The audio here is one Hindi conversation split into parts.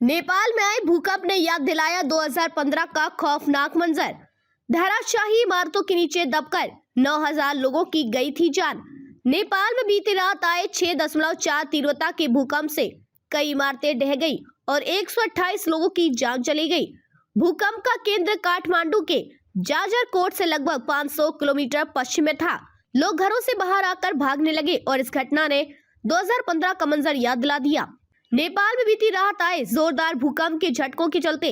नेपाल में आए भूकंप ने याद दिलाया 2015 का खौफनाक मंजर। धराशायी इमारतों के नीचे दबकर 9000 लोगों की गई थी जान। नेपाल में बीती रात आए 6.4 तीव्रता के भूकंप से कई इमारतें ढह गई और 128 लोगों की जान चली गई। भूकंप का केंद्र काठमांडू के जाजरकोट से लगभग 500 किलोमीटर पश्चिम में था। लोग घरों से बाहर आकर भागने लगे और इस घटना ने 2015 का मंजर याद दिला दिया। नेपाल में बीती रात आए जोरदार भूकंप के झटकों के चलते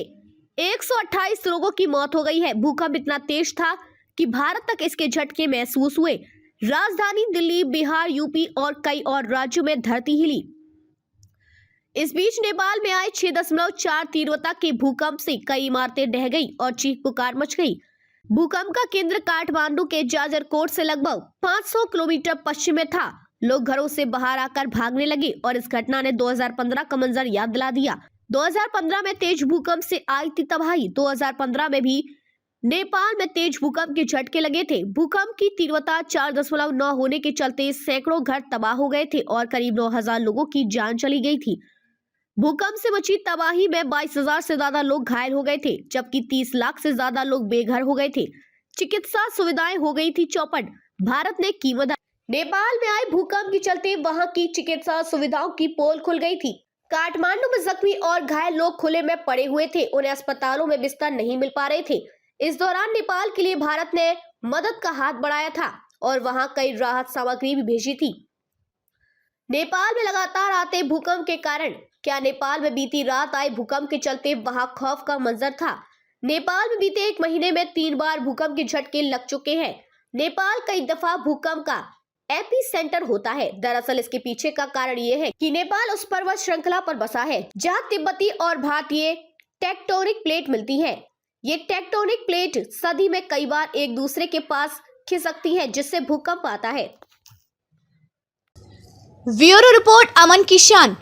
128 लोगों की मौत हो गई है। भूकंप इतना तेज था कि भारत तक इसके झटके महसूस हुए। राजधानी दिल्ली, बिहार, यूपी और कई और राज्यों में धरती हिली। इस बीच नेपाल में आए 6.4 तीव्रता के भूकंप से कई इमारतें ढह गई और चीख पुकार मच गई। भूकंप का केंद्र काठमांडू के जाजरकोट से लगभग 500 किलोमीटर पश्चिम में था। लोग घरों से बाहर आकर भागने लगे और इस घटना ने 2015 का मंजर याद दिला दिया। 2015 में तेज भूकंप से आई थी तबाही। 2015 में भी नेपाल में तेज भूकंप के झटके लगे थे। भूकंप की तीव्रता 4.9 होने के चलते सैकड़ों घर तबाह हो गए थे और करीब 9000 लोगों की जान चली गई थी। भूकंप से मची तबाही में 22,000 से ज्यादा लोग घायल हो गए थे, जबकि 30 लाख से ज्यादा लोग बेघर हो गए थे। चिकित्सा सुविधाएं हो गई थी चौपट। भारत ने की मदद। नेपाल में आए भूकंप के चलते वहां की चिकित्सा सुविधाओं की पोल खुल गई थी। काठमांडू में जख्मी और घायल लोग खुले में पड़े हुए थे। उन्हें अस्पतालों में बिस्तर नहीं मिल पा रहे थे। इस दौरान नेपाल के लिए भारत ने मदद का हाथ बढ़ाया था और वहां कई राहत सामग्री भी भेजी थी। नेपाल में लगातार आते भूकंप के कारण क्या नेपाल में बीती रात आए भूकंप के चलते वहां खौफ का मंजर था। नेपाल में बीते एक महीने में 3 बार भूकंप के झटके लग चुके हैं। नेपाल कई दफा भूकंप का एपी सेंटर होता है। दरअसल इसके पीछे का कारण ये है कि नेपाल उस पर्वत श्रृंखला पर बसा है जहां तिब्बती और भारतीय टेक्टोनिक प्लेट मिलती है। ये टेक्टोनिक प्लेट सदी में कई बार एक दूसरे के पास खिसकती है, जिससे भूकंप आता है। ब्यूरो रिपोर्ट, अमन किशन।